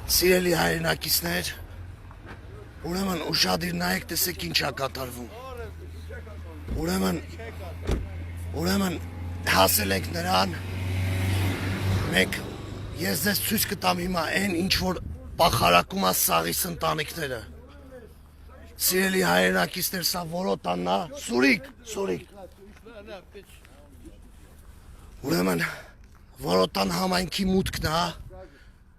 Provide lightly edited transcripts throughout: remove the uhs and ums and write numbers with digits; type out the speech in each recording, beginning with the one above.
Սիրելի հայրենակիցներ, ուրեմն ուշադիր նայեք, տեսեք ինչ է կատարվում։ Ուրեմն հասել ենք նրան, ես ձեզ ցույց կտամ հիմա այն ինչ որ պախարակում է սաղիս ընտանիքները։ Սիրելի հայրենակիցներ, սա որոտանն է, Սուրիկ։ Ուրեմն որոտան համայնքի մուտքն է։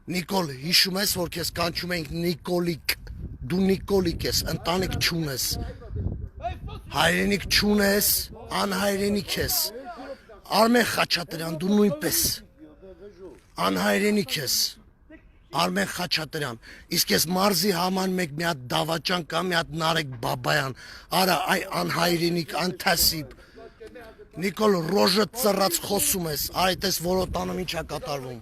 Նիկոլ, հիշում ես, որ քեզ կանչում ենք Նիկոլիկ, դու Նիկոլիկ ես, ընտանիք չունես, հայրենիք չունես, անհայրենիք ես, Արմեն Խաչատրյան, դու նույնպես, անհայրենիք ես, Արմեն Խաչատրյան, իսկ ես մարզի համան մեկ մի հատ Դավաճան կա, մի հատ Նարեկ Բաբայան, արա այ անհայրենիք, անթասիբ, Նիկոլ ռոժը ծռած խոսում ես, այ տես որոտանում ինչ է կատարվում։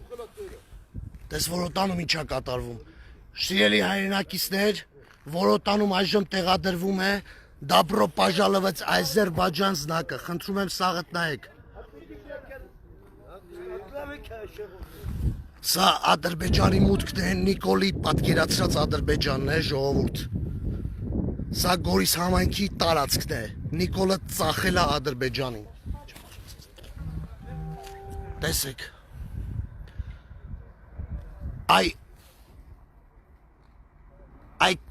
Տես որոտանում ինչ է կատարվում։ Սիրելի հայրենակիցներ, որոտանում այժմ տեղադրվում է Դաբրո Պաժալովեց Ադրբեջան զնակը, խնդրում եմ սաղդ նայեք։ Սա Ադրբեջանի մուտքն է, Նիկոլի պատկերացրած Ադրբեջանն է, ժողովուրդ։ Սա Գորիս համայնքի տարածքն է, Նիկոլը ծախել է Ադրբեջանին։ Տեսեք։ Այ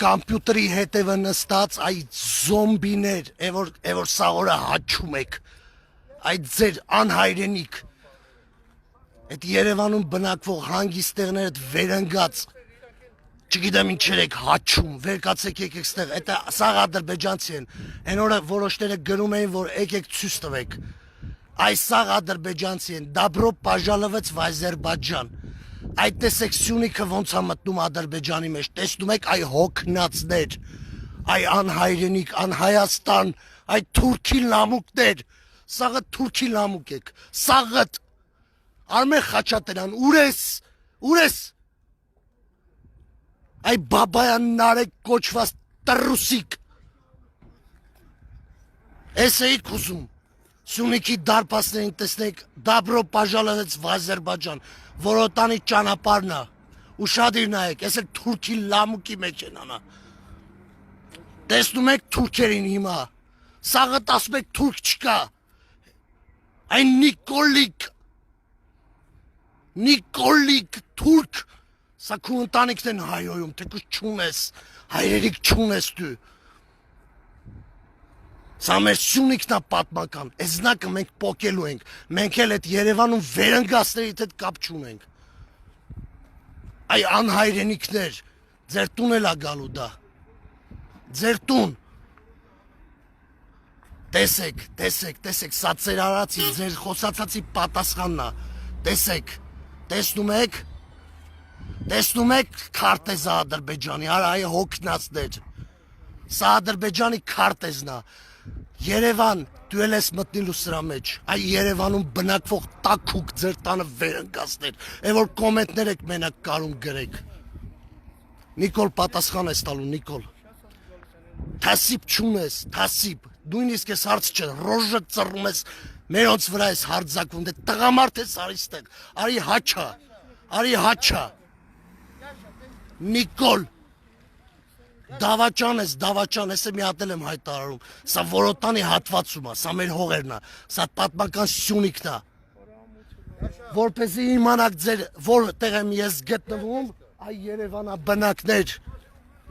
կամպյուտերի հետևը նստած, այ զոմբիներ, որ սա օրը հաչում եք, այդ ձեր անհայրենիք, այդ Երևանում բնակվող հանգիստեղներ, այդ վերընգած, չգիտեմ ինչեր եք հաչում, վերկացեք եկեք ստեղ, սա ադրբեջանցի են, այն օրը որոշները գրում էին, որ եկեք ցույց տվեք, այս սա ադրբեջանցի են, Դաբրո Պաժալովեց Ադրբեջան։ Այդ տեսեք Սյունիքը ոնց է մտնում Ադրբեջանի մեջ, տեսնում եք այ հոգնածներ, այ անհայրենիք, անհայաստան, այ թուրքի լամուկներ, սաղը թուրքի լամուկ եք, սաղըտ, Արմեն Խաչատրյան, ուր ես, այ Բաբայան Նարեկ կոչված տրուսիկ, ես էիք ուզում, Սյունիքի դարպասներին տեսնեք, Դաբրո Պաժալովեց Ադրբեջան, որոտանի ճանապարհն է, ուշադիր նայեք, ես էլ թուրքի լամուկի մեջ են անա, տեսնում եք թուրքերին հիմա, սաղը ասում եք թուրք չկա, այն Նիկոլիկ, թուրք, սա քու ընտանիքն են հայոյում, թեկուզ չունես, հայրերիք չունես դու, սա մեր Սյունիքն է պատմական, այս զնակը մենք պոկելու ենք, մենք էլ այդ Երևանում վերընգածներից հետ կապ չունենք, այ անհայրենիքներ, ձեր տուն էլ է գալու դա, ձեր տուն, տեսեք, սա ձեր արածի, ձեր խոսացածի պատասխանն է, տեսնում եք քարտեզը Ադրբեջանի, այ հոգնածներ, սա Ադրբեջանի քարտեզն է, Երևան, դու էլ ես մտնիլու սրա մեջ, այ Երևանում բնակվող տաքուկ ձեր տանը վերընկածներ, է որ կոմենտներ եք մենակ կարում գրեք, Նիկոլ պատասխան ես տալու, Նիկոլ, թասիբ չունես, նույնիսկ ես հարց չէ, ռոժը ծռում ես, մերոնց վրա ես հարձակվում, դե տղամարդ ես արիստեղ, արի հաչա, Նիկոլ, Դավաճան ես, մի հատ էլ եմ հայտարարում, սա որոտանի հատվածում է, սա մեր հողերն է, սա պատմական Սյունիքն է, որպեսզի իմանաք ձեր որտեղ եմ ես գտնվում, այ Երևանա բնակներ,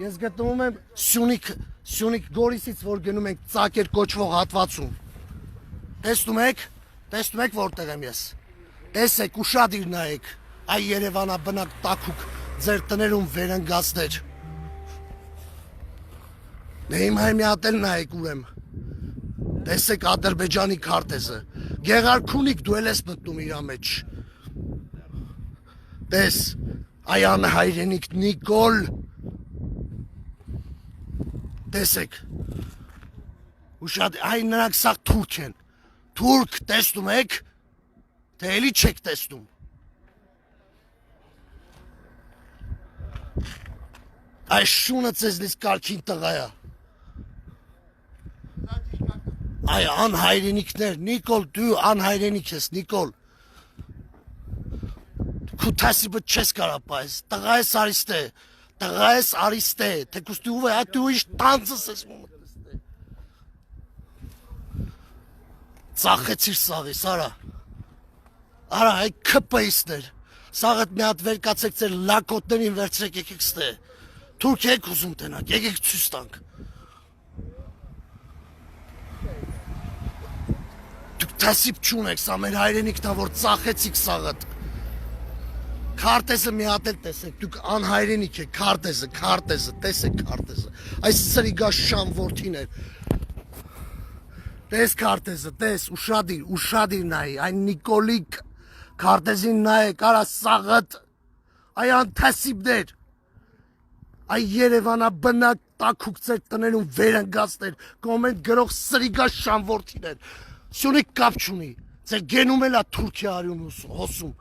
ես գտնվում եմ Սյունիք Գորիսից, որ գնում ենք Ծակեր կոչվող հատվածում, տեսնում եք որտեղ եմ ես, տեսեք, ուշադիր նայեք, այ Երևանա բնակ տաքուկ, ձեր տներում վերընգածներ, Նեհիմա մի հատ էլ նայեք ուրեմ, տեսեք Ադրբեջանի քարտեզը, Գեղարքունիք դու էլ ես մտնում իրա մեջ, տես, այ անհայրենիք Նիկոլ, տեսեք, այ նրանք սաղ թուրք են, թուրք տեսնում եք, թե էլի չեք տեսնում, այ շունը ձեզնից կարգին տղա է, այ անհայրենիքներ, Նիկոլ, դու անհայրենիք ես, Նիկոլ, քու թասիբը չես կարա պայս, տղա ես արիստե, տղա ես արիստե, թեկուս դու ուվ է, դու իշ տանձս ես մոմտստե։ Ծախեցիր սաղիս, արա, այ կպայիսներ, սաղըտ մի հատ վերկացեք ձեր լակոտներին վերցրեք եկեք ստե, թուրք եք ուզում տենակ, եկեք ցույց տանք։ Դուք թասիբ չունեք, սա մեր հայրենիքն ա, որ ծախեցիք սաղըտ։ Քարտեզը մի հատ էլ տեսեք, դուք անհայրենիք եք, քարտեզը, տեսեք քարտեզը, այս սրիգա շան որդիներ, տես քարտեզը, տես, ուշադիր նայի, այն Նիկոլիկ քարտեզին նայեք, արա սաղըտ, այ անթասիբներ, այ Երևանա բնակ տաքուկ ձեր տներում վերընգացներ, կոմենտ գրող սրիգա շան որդիներ, սյունիկ կապ չունի, ձեր գենում էլ ա Թուրքիա արյուն հոսում,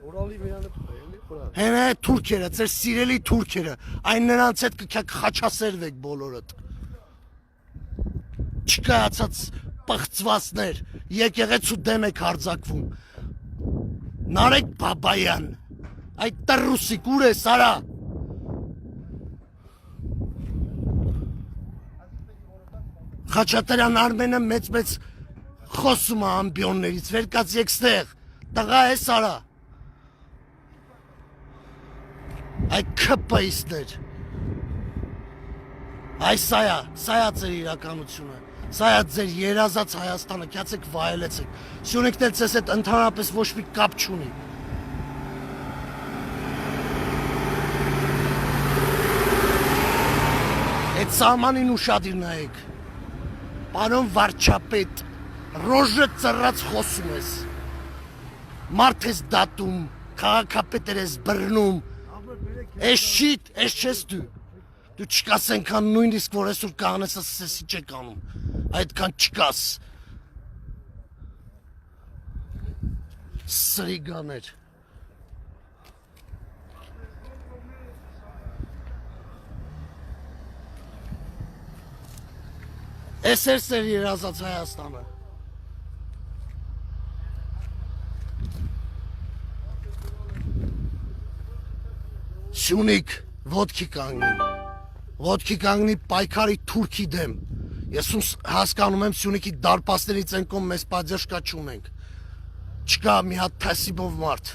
Հենե թուրքերը, ձեր սիրելի թուրքերը, այն նրանց հետ կքյակ խաչասերվեք բոլորըտ։ Չկայացած պղծվածներ, եկեղեցու դեմ եք հարձակվում։ Նարեկ Բաբայան, այդ տրուսիկ ուր ես արա։ Խաչատրյան Արմենը մեծ խոսում է ամբիոններից, վերկաց եկստեղ, տղա ես արա։ Այ կպայիսներ, այ սայա ձեր իրականությունը, սայա ձեր երազած Հայաստանը, կյացեք վայելեցեք, սյունիքն էլ ձեզ հետ ընդհանրապես ոչ մի կապ չունի։ Այդ սահմանին ուշադիր նայեք, պարոն վարչապետ, ռոժը ծռած խոսում ես, մարդ ես դատում, քաղաքապետեր ես բռնում, Ես չես դու չկաս ենքան նույնիսկ որ ես ուր կաղնես ասեսի չեք անում, այդքան չկաս, սրիգաներ, ես էր սեր երազած Հայաստանը, Սյունիք ոտքի կանգնի պայքարի թուրքի դեմ, ես հասկանում եմ Սյունիքի դարպասներից են կոմ մեզ պաջաշկա չունենք, չկա մի հատ թասիբով մարդ,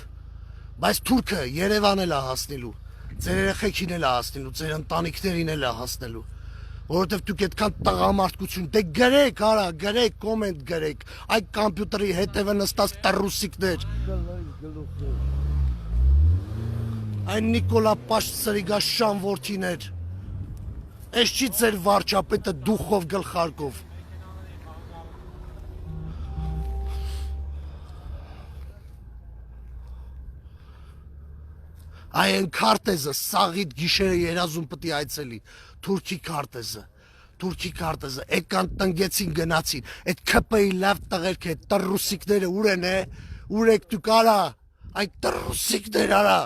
բայց թուրքը Երևան էլ է հասնելու, ձեր երեխեքին էլ է հասնելու, ձեր ընտանիքներին էլ է հասնելու, որովհետև դուք այդքան տղամարդկություն, դե գրեք արա, գրեք, կոմենտ գրեք, այդ կամպյուտերի հետևը նստած տրուսիկներ, Այն Նիկոլա Պաշտ սրիգա շան որդիներ, ես չի ձեր վարչապետը դուխով գլխարկով։ Այն քարտեզը, սաղիտ գիշերը երազում պտի այցելի, թուրքի քարտեզը, էկան տնգեցին գնացին, այդ կպայի լավ տղերք է, տրուսիկները ուր են է, ուր եք դուք արա, այդ տրուսիկներ արա,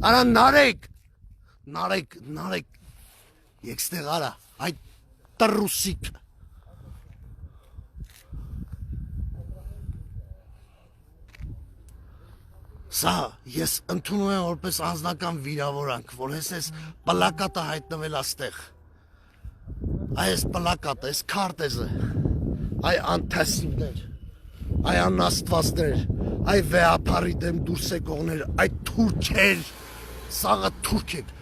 Արա նարեկ, եկստեղ արա, այդ տրուսիկ, Սա ես ընդունում եմ որպես անձնական վիրավորանք, որ ես պլակատը հայտնվել աստեղ, այս պլակատը, այս քարտեզը, այ անթասիվներ, այ անաստվածներ, այ վեապարի դեմ դուրս եկողներ, այ թուրքեր, սաղը թուրքեր,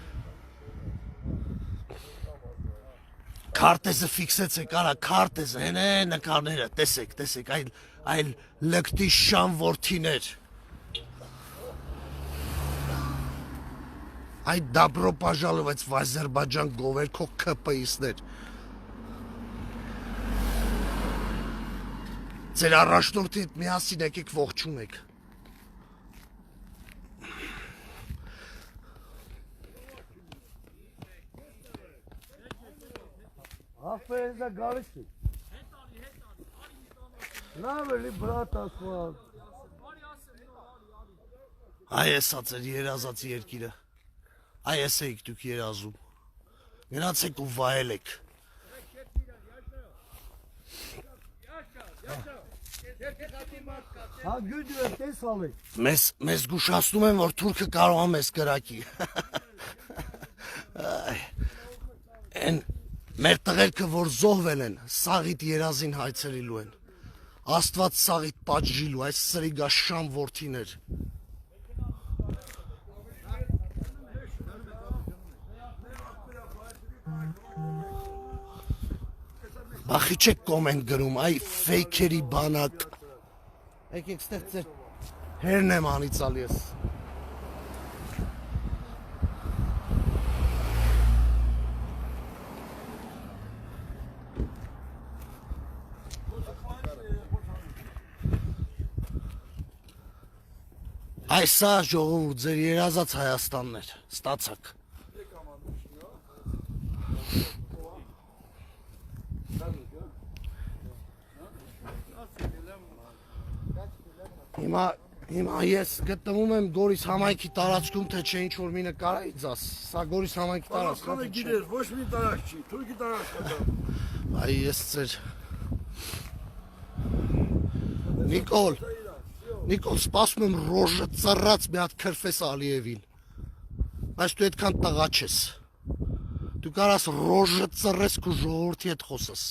քարտեզը ֆիքսեցեք, արա քարտեզը, հենե նկարները, տեսեք, այլ լկտի շան որդիներ, Այդ դաբրո պաժալովեց в Ադրբեջան գովեր քո ԿՊԻ-սներ։ Ձեր առաջնորդի հետ միասին եկեք ողջունեք։ Aferin karıştık. Ne böyle brat aslan? Այս է ձեր երազած երկիրը։ Այս եք դուք երազում։ Գնացեք ու վայելեք։ Հա գյուդու է տես ալի։ Մեզ գուշացնում են, որ թուրքը կարող է մեզ կրակի։ Են մեր տղերքը, որ զոհվել են, սաղիտ երազին հայցելիլու են։ Աստված սաղիտ պատժիլու, այս սրիգաշան որդիներ։ Բախի չեք կոմենտ գրում, այ ֆեյքերի բանակ։ Եկեք ստեղ ձեր հերն եմ անիծալ ես։ Այս սա ժողովուրդ ձեր երազած Հայաստաններ, ստացակ։ Հիմա ես գտնվում եմ Գորիս համայնքի տարածքում, թե չէ ինչ-որ մի նկարայից աս, սա Գորիս համայնքի տարածք Ալի գիրեր, ոչ մի տարած չի, թուրքի տարած կա։ Այ ես ձեր Նիկոլ, սպասում եմ ռոժը ծռած մի հատ քրֆես Ալիևին, բայց դու այդքան տղա չես, դու կարաս ռոժը ծռես քու ժողովրդի հետ խոսես։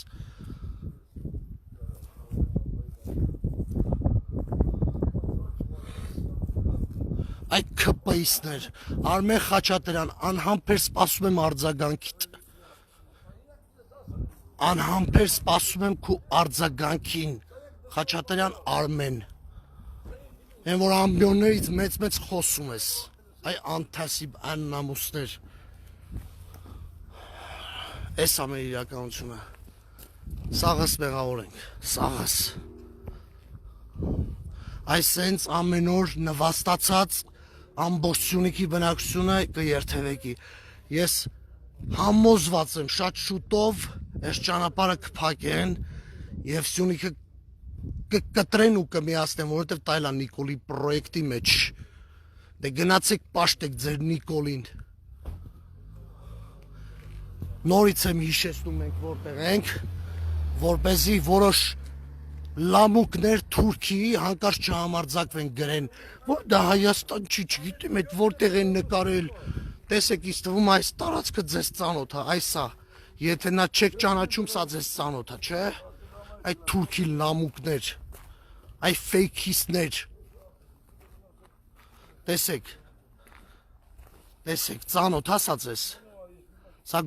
Այդ քպայիսներ, Արմեն Խաչատրյան, անհամբեր սպասում եմ արձագանքիդ։ Անհամբեր սպասում եմ քու արձագանքին, Խաչատրյան Արմեն։ Են որ ամբիոններից մեծ խոսում ես, այ անթասիբ աննամուսներ։ Էս ամեն իրականությունը, սաղս մեղավոր ենք, սաղս։ Այս սենց ամեն օր նվաստացած ամբողջունիքի բնակությունը կերթևեկի։ Ես համոզված եմ շատ շուտով այս ճանապարհը կփակեն եւ Սյունիքը կկտրեն ու կմիացնեն, որովհետեւ տայլա Նիկոլի պրոյեկտի մեջ։ Դե գնացեք պաշտեք ձեր Նիկոլին։ Նորից եմ հիշեցնում ենք որտեղ ենք, որպեսզի որոշ լամուկներ Թուրքիի հանկարծ չհամարձակվեն գրեն, որ դա Հայաստան չի, չգիտեմ այդ որտեղ են նկարել, տեսեք ինձ թվում այս տարածքը ձեզ ծանոթ է, այսա, եթե նա չեք ճանաչում, սա ձեզ ծանոթ է, չէ, այդ թուրքի լամուկներ, այդ ֆեյքիստներ, տեսեք, ծանոթ է սա ձեզ, սա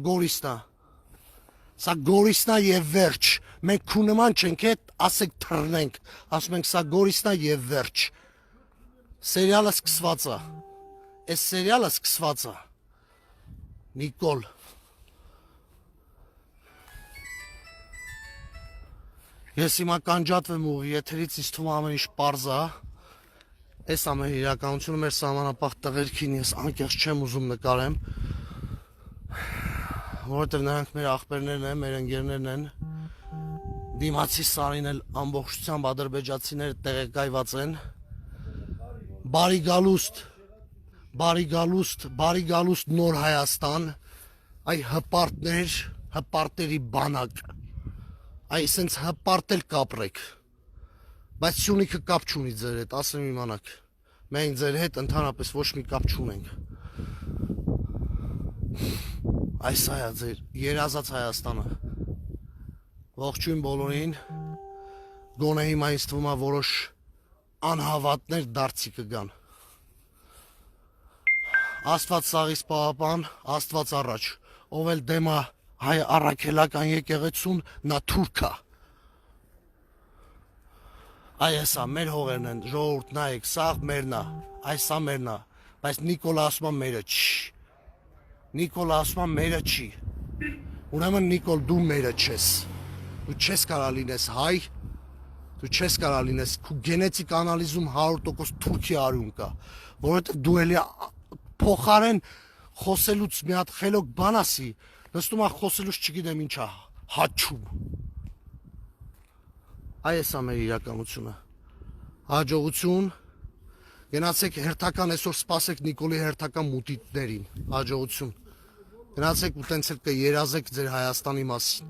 Գորիսնա և վերջ, մենք քու նման չենք հետ, ասեք թռնենք, ասում ենք սա Գորիսնա և վերջ, սերիալը սկսված է, այս սերիալը սկսված է, Նիկոլ, ես հիմա կանջատվեմ ուղի եթերից ինձ թվում ամեն ինչ պարզ է, այս ամեն իրականությունը մեր սահմանապահ տղերքին ես անկեղծ չեմ ուզում նկարեմ, որովհետև նրանք մեր աղբերներն են, մեր ընկերներն են, դիմացի սարին էլ ամբողջությամբ ադրբեջանցիները տեղեկայված են, բարի գալուստ նոր Հայաստան, այ հպարտերի բանակ, այ սենց հպարտել կապրեք, բայց Սյունիքը կապ չունի ձեր հետ, ասեմ իմանաք, մենք ձեր հետ ընդհանրապես ոչ մի կապ չունենք, այս այա ձեր երազած Հայաստանը, ողջույն բոլորին, գոնե հիմա ինձ թվում է որոշ անհավատներ դարձի կգան, Աստված սաղից պահապան, Աստված առաջ, ով էլ դեմա հայ առաքելական եկեղեցուն, նա թուրք է, այ էսա մեր հողերն են, ժողովուրդ նայեք, սաղ մերն է, այս սա մերն է, բայց Նիկոլը ասում է մերը չի, Նիկոլը ասում է մերը չի, ուրեմն Նիկոլ դու մերը չես, դու չես կարա լինես հայ, դու չես կարա լինես, քու գենետիկ անալիզում 100% Թուրքի արյուն կա, որովհետև դու էլի փոխարեն խոսելուց մի հատ խելոք բան ասի, նստում է խոսելուց չգիտեմ ինչա, հաչում, այս է մեր իրականությունը, հաջողություն, գնացեք հերթական այսօր սպասեք Նիկոլի հերթական մուտիտներին, հաջողություն, գնացեք ու տենց էլ կերազեք ձեր Հայաստանի մասին,